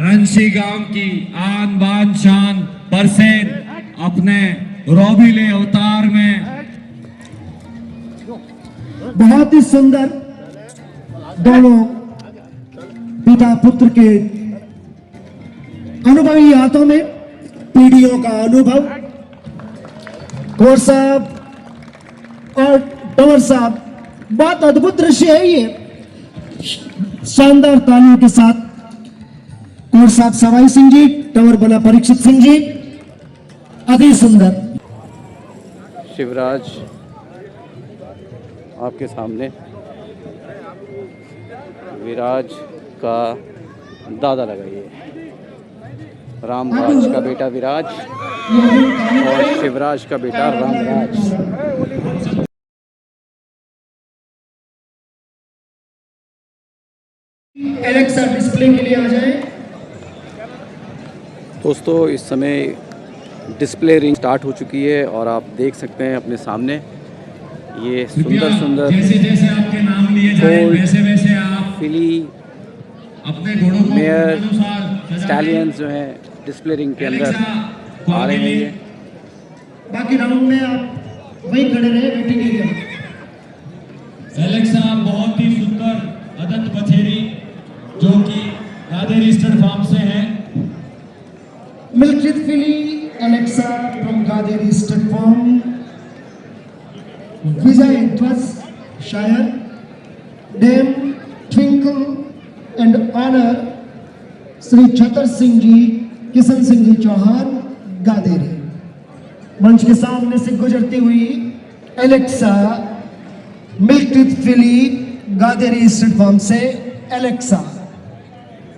रंशी गांव की आन बान शान परसेन अपने रोबीले अवतार में बहुत ही सुंदर दोनों पिता पुत्र के अनुभवी हाथों में पीढ़ियों का अनुभव। कौर साहब और टंवर साहब, बहुत अद्भुत दृश्य है ये। शानदार तालियों के साथ कौर साहब सवाई सिंह जी, टंवर बना परीक्षित सिंह जी, अति सुंदर। शिवराज आपके सामने विराज का दादा लगाइए। रामराज का बेटा विराज और शिवराज का बेटा रामराज। एलेक्सा डिस्प्ले के लिए आ जाए। दोस्तों इस समय डिस्प्ले रिंग स्टार्ट हो चुकी है और आप देख सकते हैं अपने सामने ये सुंदर सुंदर जैसे जैसे आपके नाम लिए जाए वैसे वैसे आप फिली अपने घोड़ों को मेयर अनुसार स्टैलियंस जो हैं डिस्प्ले रिंग के अंदर आ रहे हैं। ये बाकी राउंड में आप वहीं खड़े रहे वेटिंग एरिया में। एलेक्सा बहुत ही सुंदर अदंत बछेरी जो कि गादेरी स्टड फार्म से है। मिल्कित filly Alexa from Gaderi stud farm. Vijay Dhwaj sire dam Twinkle and owner Shri Chhatar Singh ji, Kishan Singh ji Chauhan, Gaderi. मंच के सामने से गुजरती हुई एलेक्सा मिल्कित फिली गादेरी स्टड फार्म से एलेक्सा।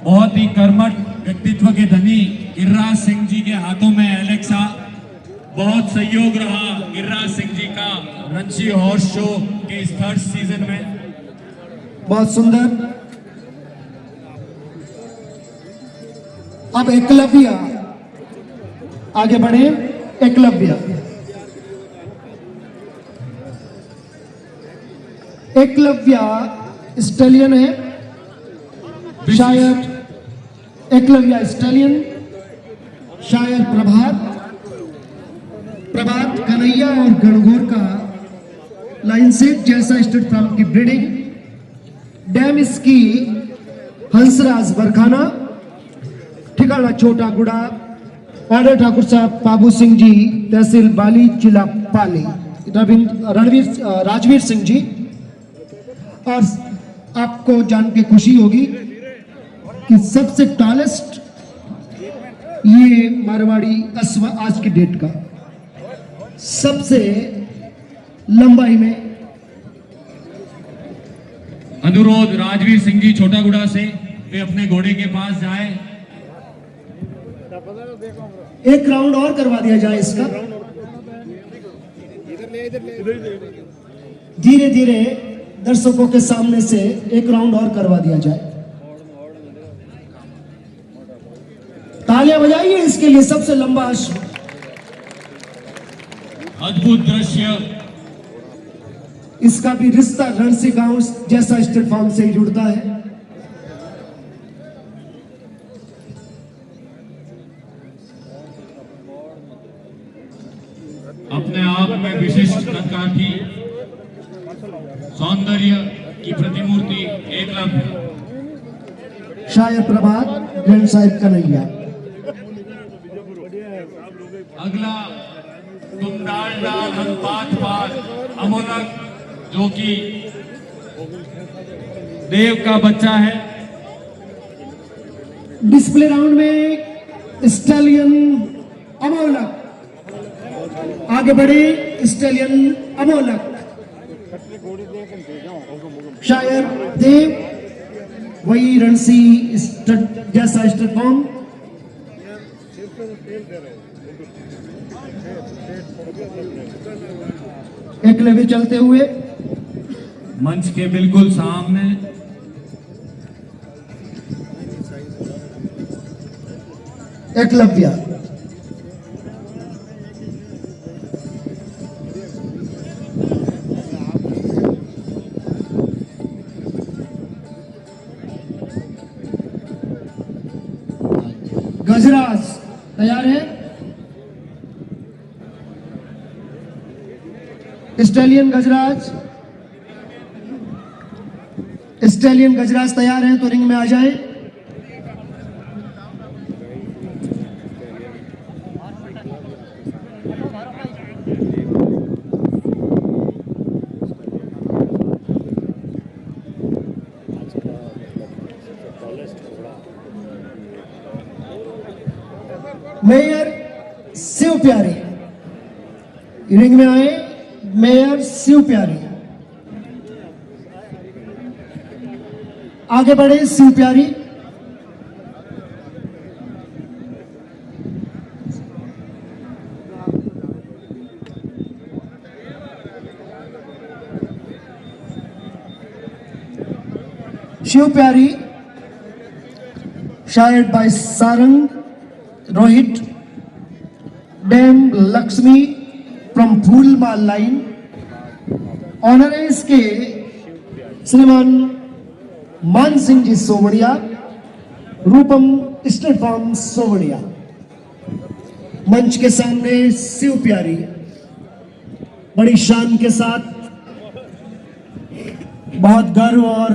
बहुत ही कर्मठ व्यक्तित्व के धनी गिरिराज सिंह जी के हाथों में एलेक्सा। बहुत सहयोग रहा गिरिराज सिंह जी का रंशी हॉर्स शो के इस थर्ड सीजन में। बहुत सुंदर। अब एकलव्य आगे बढ़े। एकलव्य स्टेलियन है शायद। एकलव्य स्टेलियन शायद प्रभात कन्हैया और गणगौर का लाइन से जैसा स्टेट फार्म की ब्रीडिंग। डैम इसकी हंसराज बरखाना, ठिकाना छोटा गुड़ा। ऑर्डर ठाकुर साहब बाबू सिंह जी, तहसील बाली, जिला पाली। राजवीर सिंह जी। और आपको जान के खुशी होगी कि सबसे टॉलेस्ट ये मारवाड़ी अश्व आज की डेट का सबसे लंबाई में। अनुरोध राजवीर सिंह जी छोटा गुड़ा से वे अपने घोड़े के पास जाए। एक राउंड और करवा दिया जाए इसका। धीरे धीरे दर्शकों के सामने से एक राउंड और करवा दिया जाए। तालियां बजाइए इसके लिए। सबसे लंबा अश्व। अद्भुत दृश्य। इसका भी रिश्ता रणसी गांव जैसा स्टेट फार्म से ही जुड़ता है। अपने आप में विशिष्ट प्रकार की सौंदर्य की प्रतिमूर्ति एकलव्य। शायद प्रभात, ग्रैंड साहिब कन्हैया। अगला तुम डाल डाल हम पात पात अमोलक जो कि देव का बच्चा है। डिस्प्ले राउंड में स्टेलियन अमोलक आगे बढ़े। स्टेलियन अमोलक शायर देव, वही रणसी जैसा स्टेट फॉर्म। एकलव्य चलते हुए मंच के बिल्कुल सामने एकलव्य। गजराज तैयार है। स्टैलियन गजराज तैयार हैं तो रिंग में आ जाएं। मेयर शिव प्यारी रिंग में आए। मेयर शिव प्यारी आगे बढ़े। Shiv Pyari sired by Sarang Rohit dam Lakshmi from Phoolmal line. Owner है इसके श्रीमान मान सिंह जी सोवड़िया, रूपम स्टेट फार्म सोवड़िया। मंच के सामने शिव प्यारी बड़ी शान के साथ बहुत गर्व और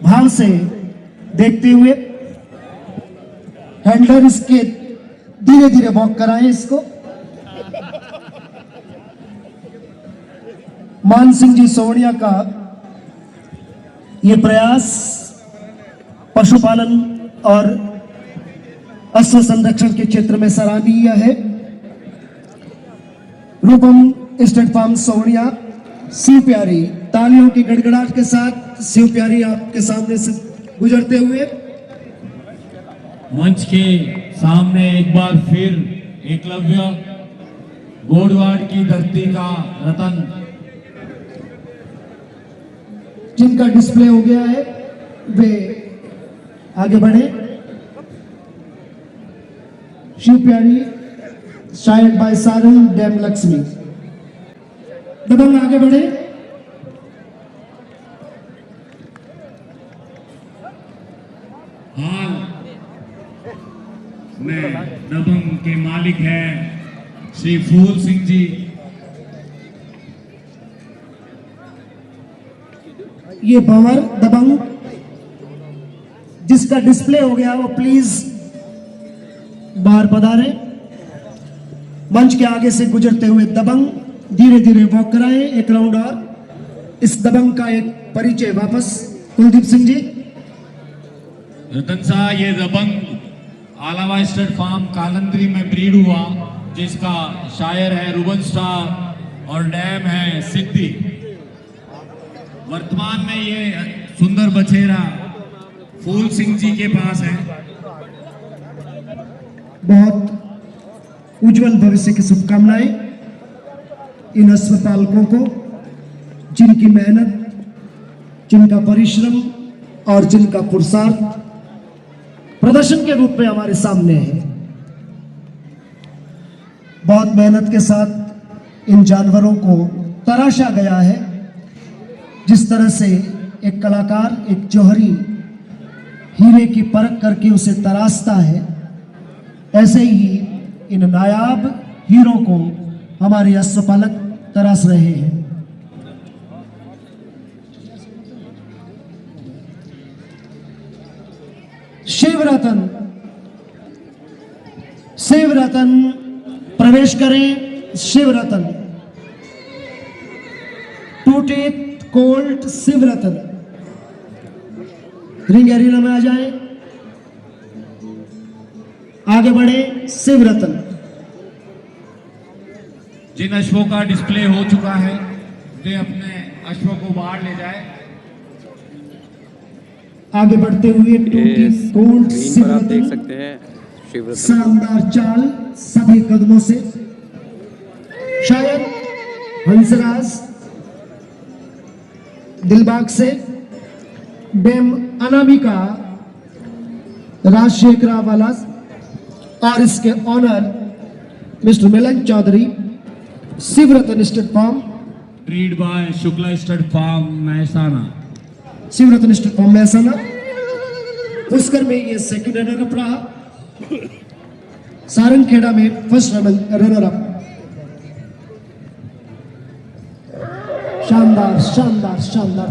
भाव से देखते हुए हैंडलर इसके धीरे धीरे वॉक कराएं इसको। मान सिंह जी सोवड़िया का ये प्रयास पशुपालन और अश्व संरक्षण के क्षेत्र में सराहनीय है। रूपम स्टेट फार्म सोवड़िया शिव प्यारी तालियों की गड़गड़ाहट के साथ शिव प्यारी आपके सामने से गुजरते हुए मंच के सामने एक बार फिर एकलव्य गोडवाड़ की धरती का रतन जिनका डिस्प्ले हो गया है वे आगे बढ़े। Shiv Pyari sired by Sarang dam Lakshmi दबंग आगे बढ़े। हाल में दबंग के मालिक हैं श्री फूल सिंह जी। ये भंवर दबंग जिसका डिस्प्ले हो गया वो प्लीज बाहर पधारे। मंच के आगे से गुजरते हुए दबंग धीरे धीरे वॉक कराएं। एक राउंड और इस दबंग का एक परिचय वापस कुलदीप सिंह जी। रतन साहब, ये दबंग आलावा स्टेट फार्म कालंदरी में ब्रीड हुआ, जिसका शायर है रूबन स्टार और डैम है सिद्धि। वर्तमान में ये सुंदर बछेरा फूल सिंह जी के पास है। बहुत उज्जवल भविष्य की शुभकामनाएं इन अश्वपालकों को, जिनकी मेहनत, जिनका परिश्रम और जिनका पुरुषार्थ प्रदर्शन के रूप में हमारे सामने है। बहुत मेहनत के साथ इन जानवरों को तराशा गया है। जिस तरह से एक कलाकार एक जौहरी हीरे की परख करके उसे तराशता है, ऐसे ही इन नायाब हीरो को हमारे अश्वपालक तराश रहे हैं। शिव रतन प्रवेश करें। Shiv Ratan two teeth colt Shiv Ratan ring arena में आ जाए। आगे बढ़े शिव रतन। जिन अश्वों का डिस्प्ले हो चुका है वे अपने अश्वों को बाहर ले जाए। आगे बढ़ते हुए टू टीथ कोल्ट शिव आप देख रतन सकते हैं शिव रतन शानदार चाल सभी कदमों से। शायद हंसराज दिलबाग से डैम अनामिका राजशेखरा वाला और इसके owner mister Milan Chaudhary Shivratan state farm breed by Shukla state farm Mehsana. Shivratan state farm Mehsana. Pushkar में ये सेकंड रनर अप रहा सारंगखेड़ा में फर्स्ट रनर अप। शानदार शानदार शानदार,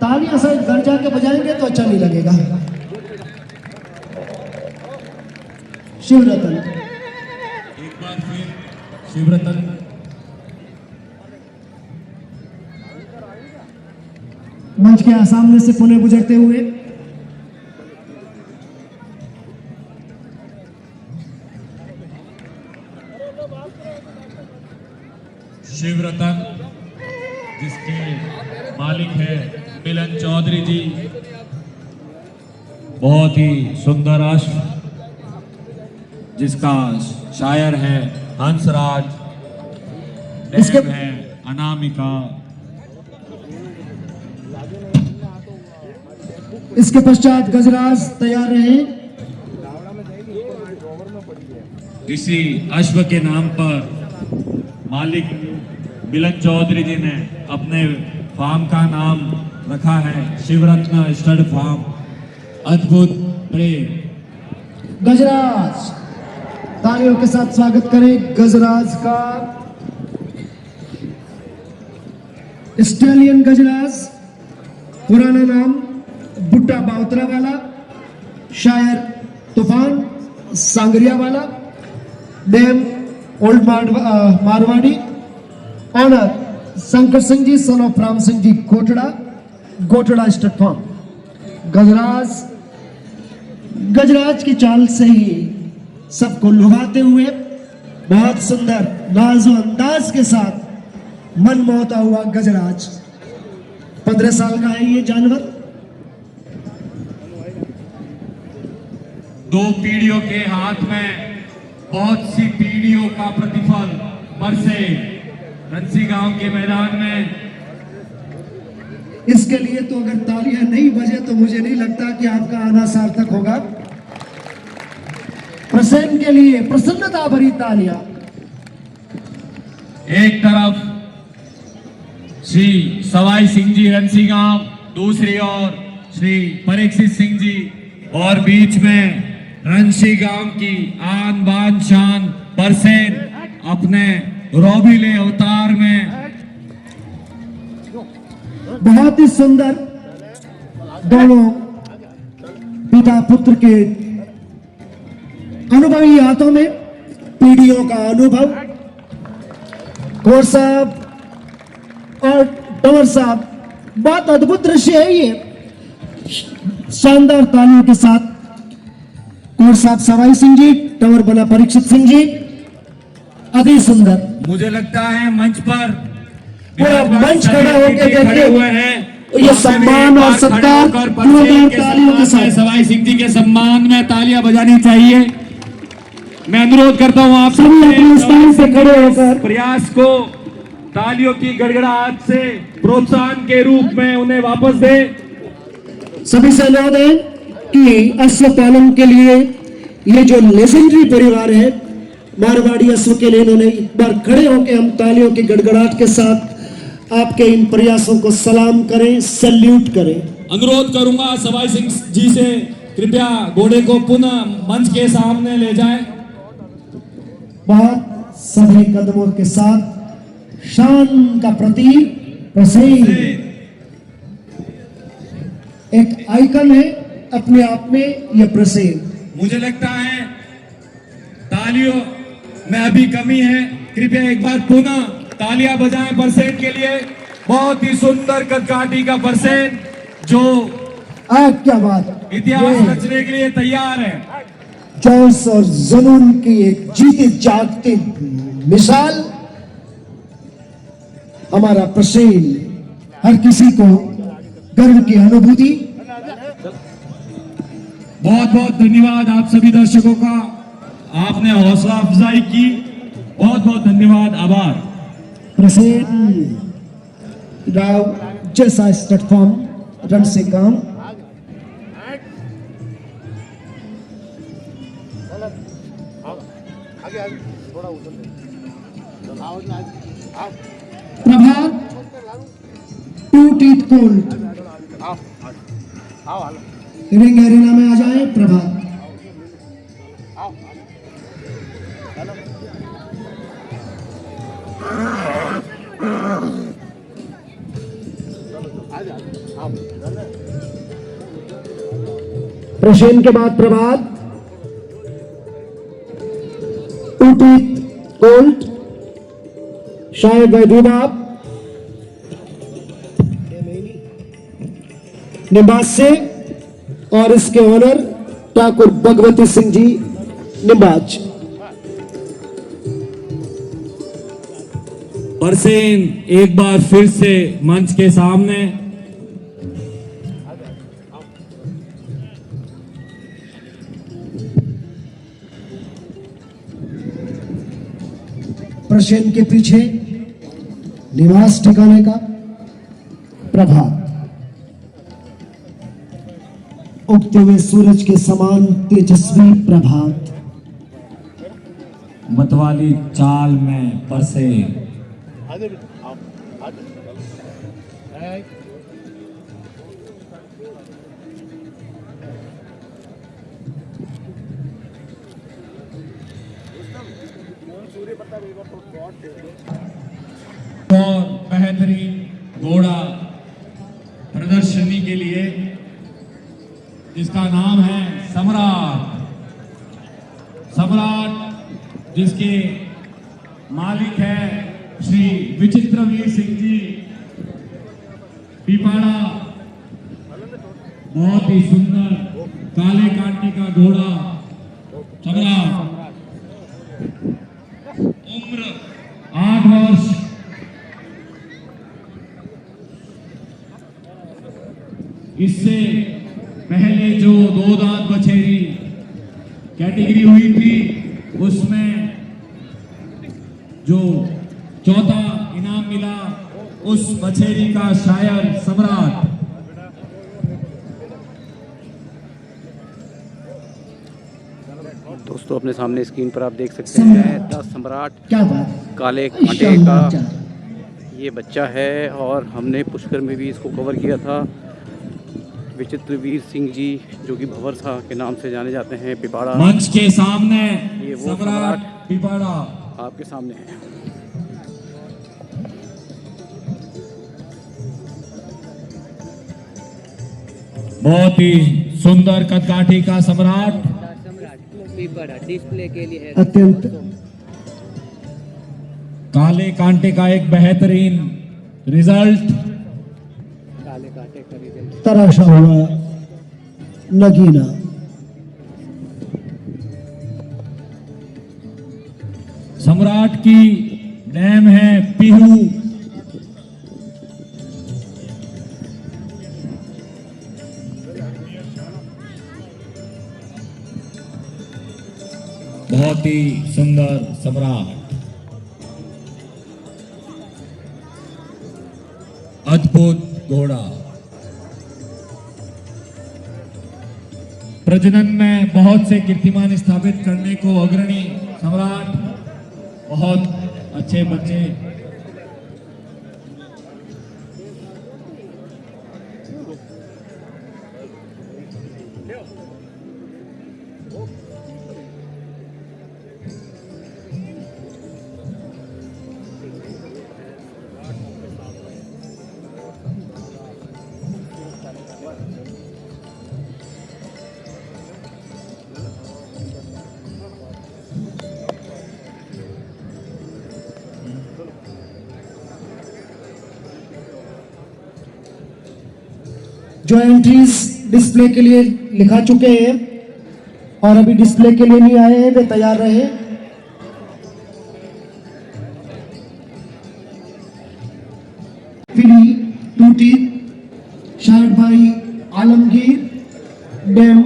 तालियां से घर जाके बजाएंगे तो अच्छा नहीं लगेगा। शिवरतन, एक बार फिर शिवरतन, मंच के सामने से पुणे गुजरते हुए शिवरतन, जिसके मालिक है मिलन चौधरी जी, बहुत ही सुंदर राष्ट्र, जिसका शायर है हंसराज, इसके- डैम है अनामिका। इसके पश्चात गजराज तैयार रहे। इसी अश्व के नाम पर मालिक मिलन चौधरी जी ने अपने फार्म का नाम रखा है शिवरत्न स्टड फार्म। अद्भुत प्रेम। गजराज, तालियों के साथ स्वागत करें गजराज का। स्टेलियन गजराज, पुराना नाम बुट्टा बाउतरा वाला, शायर तूफान सांगरिया वाला, name old Marwari, owner Shankar Singh ji son of Ram Singh ji Gotda, Gotda state farm. गजराज की चाल से ही सबको लुभाते हुए बहुत सुंदर नाजो अंदाज के साथ मन मोहता हुआ गजराज। 15 साल का है ये जानवर। 2 पीढ़ियों के हाथ में बहुत सी पीढ़ियों का प्रतिफल बरसे रंसी गांव के मैदान में। इसके लिए तो अगर तालियां नहीं बजे तो मुझे नहीं लगता कि आपका आना सार्थक होगा। प्रसन्न के लिए प्रसन्नता भरी तालियां। एक तरफ श्री सवाई सिंह जी रंसी गांव, दूसरी ओर श्री परीक्षित सिंह जी, और बीच में रंसी गांव की आन बान शान परसेन अपने रोबीले अवतार में। बहुत ही सुंदर दोनों पिता पुत्र के अनुभवी हाथों में पीढ़ियों का अनुभव। कौर साहब और तंवर साहब, बहुत अद्भुत दृश्य है ये। शानदार तालियों के साथ कौर साहब सवाई सिंह जी, तंवर बना परीक्षित सिंह जी, अति सुंदर। मुझे लगता है मंच पर पूरा मंच खड़ा होकर खड़े देखिए हुए हैं। ये सम्मान और सत्कार जोरदार तालियों के साथ। सवाई सिंह जी के सम्मान में तालियां बजानी चाहिए। मैं अनुरोध करता हूं आप सभी अपने स्थान से खड़े होकर प्रयास को तालियों की गड़गड़ाहट से प्रोत्साहन के रूप में उन्हें वापस दे। सभी से अनुरोध है कि अश्व पालन के लिए ये जो लेजेंडरी परिवार है मारवाड़ी अश्व के लिए, इन्होंने एक बार खड़े होकर हम तालियों की गड़गड़ाहट के साथ आपके इन प्रयासों को सलाम करें, सैल्यूट करें। अनुरोध करूंगा सवाई सिंह जी से कृपया घोड़े को पुनः मंच के सामने ले जाएं। बहुत सभी कदमों के साथ शान का प्रतीक प्रसेन एक आइकन है अपने आप में, यह प्रसेन। मुझे लगता है तालियों में अभी कमी है। कृपया एक बार पुनः तालियां बजाएं परसेन के लिए। बहुत ही सुंदर कदकाठी का परसेन जो क्या बात, इतिहास रचने के लिए तैयार है। जोश और जुनून की एक जीती जागती मिसाल हमारा प्रसेन, हर किसी को गर्व की अनुभूति। बहुत बहुत धन्यवाद आप सभी दर्शकों का, आपने हौसला अफजाई की। बहुत बहुत धन्यवाद, आभार। प्रसेन राव जैसा प्लेटफॉर्म रन से काम। Prabhat two teeth colt ring arena में आ जाए। प्रभात प्रशेन के बाद प्रभात, उटीत कोल्ट, शायद वैद्यनाथ निम्बास से, और इसके ऑनर ठाकुर भगवती सिंह जी निम्बाज। परसेन एक बार फिर से मंच के सामने। प्रशेन के पीछे निवास ठिकाने का प्रभात, उगते हुए सूरज के समान तेजस्वी प्रभात। मतवाली चाल में परसेन। और बेहतरीन घोड़ा प्रदर्शनी के लिए जिसका नाम है सम्राट। सम्राट जिसके मालिक है श्री विचित्रवीर सिंह जी पीपाड़ा। बहुत ही सुंदर काले कांटे का घोड़ा सम्राट। उम्र 8 वर्ष। इससे पहले जो 2 दांत बछेरी कैटेगरी हुई थी उसमें जो चौथा इनाम मिला उस बछेरी का शायर सम्राट। दोस्तों अपने सामने स्क्रीन पर आप देख सकते हैं द सम्राट क्या बात, काले कांटे शानदार का चाल। ये बच्चा है और हमने पुष्कर में भी इसको कवर किया था। विचित्रवीर सिंह जी जो कि भंवरसा के नाम से जाने जाते हैं पिपाड़ा। मंच के सामने ये वो सम्राट पिपाड़ा आपके सामने है। बहुत ही सुंदर कदकाठी का सम्राट। डिस्प्ले के लिए अत्यंत काले कांटे का एक बेहतरीन रिजल्ट। काले कांटे का रिजल्ट। तराशा हुआ नगीना। सम्राट की डैम है पीहू। बहुत ही सुंदर सम्राट। अद्भुत घोड़ा। प्रजनन में बहुत से कीर्तिमान स्थापित करने को अग्रणी सम्राट। बहुत अच्छे बच्चे। जो एंट्रीज डिस्प्ले के लिए लिखा चुके हैं और अभी डिस्प्ले के लिए नहीं आए हैं वे तैयार रहे। फिरी टूटी शायद भाई आलमगीर डैम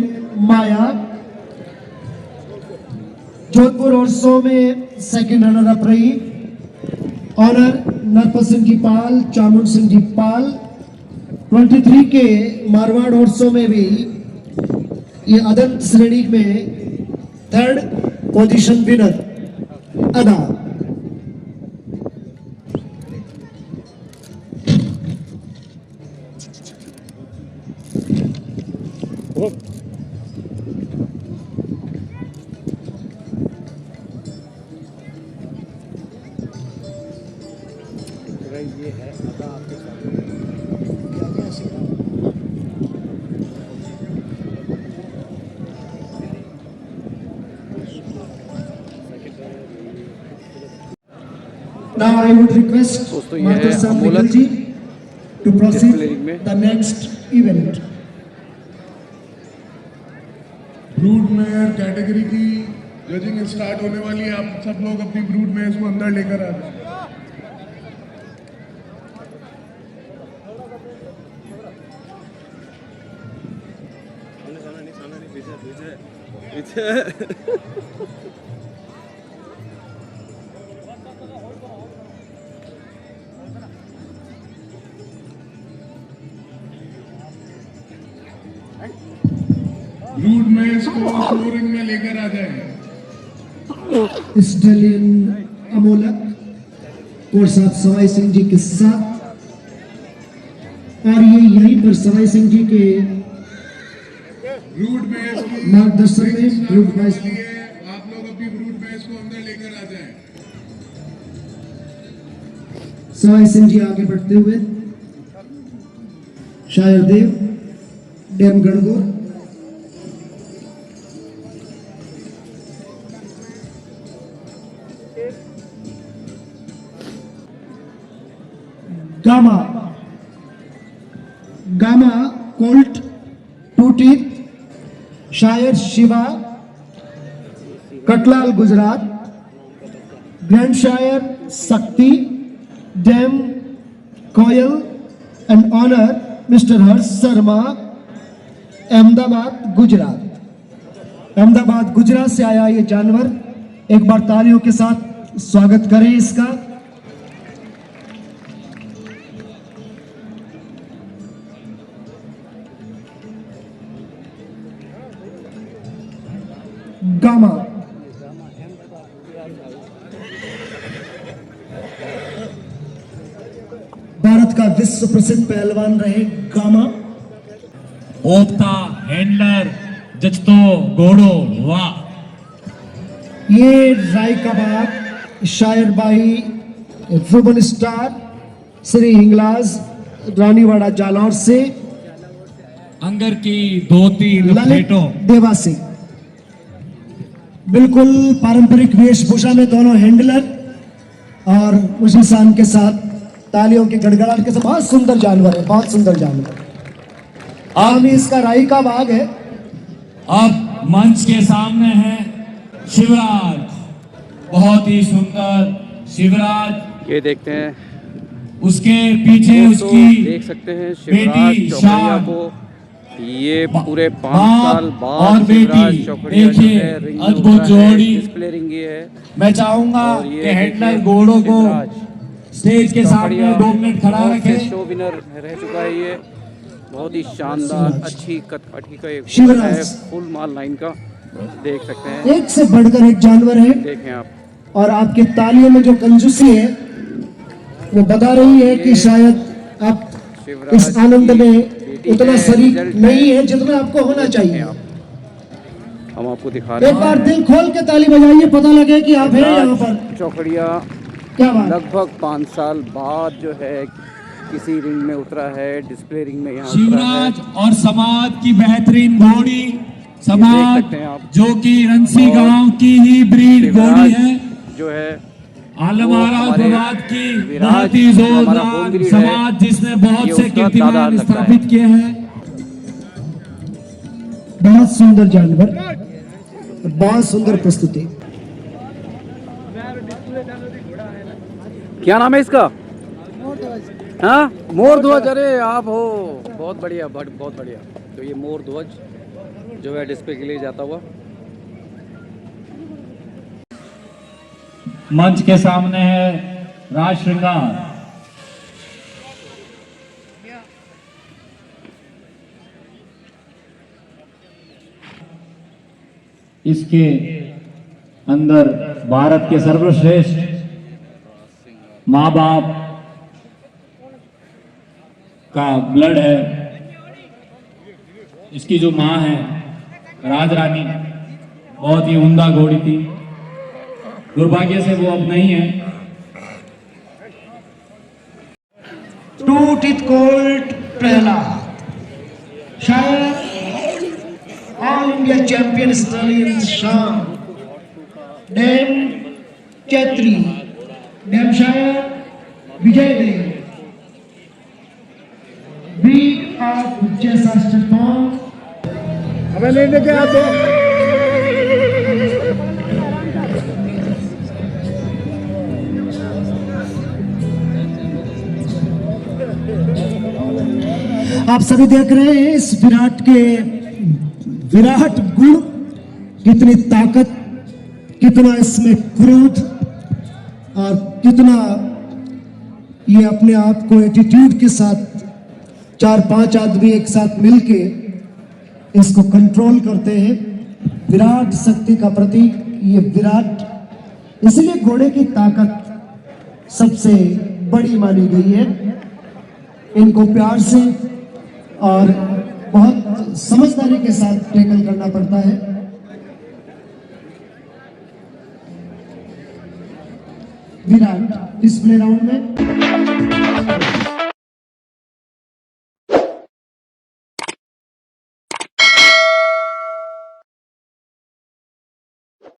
माया। जोधपुर और 100 में सेकंड रनर अप रही। ऑनर नरपत सिंह जी पाल, चामुंड सिंह जी पाल। 23 के मारवाड़ और 100 में भी ये अदंत श्रेणी में 3rd पोजीशन विनर अदा। ये है अदा आपके सामने। Now I would request दोस्तों, ये Master है Sam Amolak Nikhil ji to proceed display में। the next event. Brood mayor category की जजिंग स्टार्ट होने वाली है। आप सब लोग अपनी ब्रूड मेयर्स को अंदर लेकर आ जाए। ब्रूड मेयर्स को फ्लोरिंग में लेकर आ जाए। स्टेलियन अमोलक और साथ सवाई सिंह जी के साथ, और ये यहीं पर सवाई सिंह जी के ब्रूड मेयर्स की मार्गदर्शन में ब्रूड मेयर्स आप लोग अपनी ब्रूड मेयर्स को अंदर लेकर आ जाए। सवाई सिंह जी आगे बढ़ते हुए sire Dev dam Gangaur Gama Gama colt two teeth sire Shiva Katlal Gujarat grand sire Shakti dam Koyal and owner mister Harsh Sharma Ahmedabad Gujarat से आया ये जानवर। एक बार तालियों के साथ स्वागत करें इसका। गामा भारत का विश्व प्रसिद्ध पहलवान रहे गामा। ओपता हैंडलर जचतो घोड़ो वाह। ये राय का बाग शायर बाई रुबन स्टार श्री हिंगलाज रानीवाड़ा जालौर से अंगर की धोती ललित लपेटो। देवासी बिल्कुल पारंपरिक वेशभूषा में दोनों हैंडलर और उसी शान के साथ तालियों के गड़गड़ाहट के साथ। बहुत सुंदर जानवर है, बहुत सुंदर जानवर। आम ही इसका राई का बाग है। अब मंच के सामने है शिवराज, बहुत ही सुंदर शिवराज। ये देखते हैं, उसके पीछे दोस्तों, उसकी देख सकते हैं शिवराज बेटी चौकड़िया शान। को। ये पूरे 5 बाप साल और बाद शिवराज बेटी, चौकड़िया जो देखिए, है रिंग में अद्भुत उतरा है। जोड़ी। डिस्प्ले रिंग ये है। मैं चाहूंगा और ये कि हैंडलर देखिए, घोड़ों को शिवराज स्टेज के सामने चौकड़िया 2 मिनट खड़ा बहुत से रखे। शो विनर रह चुका है ये। बहुत ही शानदार अच्छी कटकाठी का एक शिवराज। है, फुल माल लाइन का देख सकते हैं। एक से बढ़कर एक जानवर है देखें आप, और आपके तालियों में जो कंजूसी है वो बता रही है कि शायद आप शिवराज इस आनंद की में बेटी उतना है, शरीक रिजल्ट नहीं है जितना आपको होना देखें चाहिए। आप। हम आपको दिखा रहे एक हैं बार दिल खोल के ताली बजाइए, पता लगे कि आप हैं यहाँ पर। शिवराज चौकड़िया क्या बात। लगभग 5 साल बाद जो है किसी रिंग में उतरा है, डिस्प्ले रिंग में यहाँ उतरा है। शिवराज और समाज की बेहतरीन घोड़ी, देख समाज सकते हैं आप। जो कि रंसी और गांव की ही ब्रीड घोड़ी है। जो है आलमारा हमारे समाज की विराज बहुत ही हमारा जोरदार होम ग्रीड है। समाज जिसने बहुत ये से उसका दादा कीर्तिमान लगता है। स्थापित किए हैं। बहुत सुंदर जानवर, बहुत सुंदर प्रस्तुति। क्या नाम है इसका? हाँ, मोर ध्वज। अरे आप हो, बहुत बढ़िया, बहुत बढ़िया। तो ये मोर ध्वज जो है डिस्प्ले के लिए जाता हुआ। मंच के सामने है राज श्रृंगार। इसके अंदर भारत के सर्वश्रेष्ठ माँ बाप का ब्लड है। इसकी जो माँ है राज रानी, बहुत ही उम्दा घोड़ी थी। दुर्भाग्य से वो अब नहीं है। अंकित कोल्ट पहला, शायर ऑल इंडिया चैंपियन स्टालियन शाम, डैम चैत्री, डैम शायर विजय देव, ब्रीड ऑफ जैसास्टर फॉर्म। हमें लेने के हाथों आप सभी देख रहे हैं इस विराट के विराट गुण, कितनी ताकत, कितना इसमें क्रोध और कितना ये अपने आप को एटीट्यूड के साथ 4-5 आदमी एक साथ मिलके इसको कंट्रोल करते हैं। विराट शक्ति का प्रतीक ये विराट, इसलिए घोड़े की ताकत सबसे बड़ी मानी गई है। इनको प्यार से और बहुत समझदारी के साथ टैकल करना पड़ता है। विराट डिस्प्ले राउंड में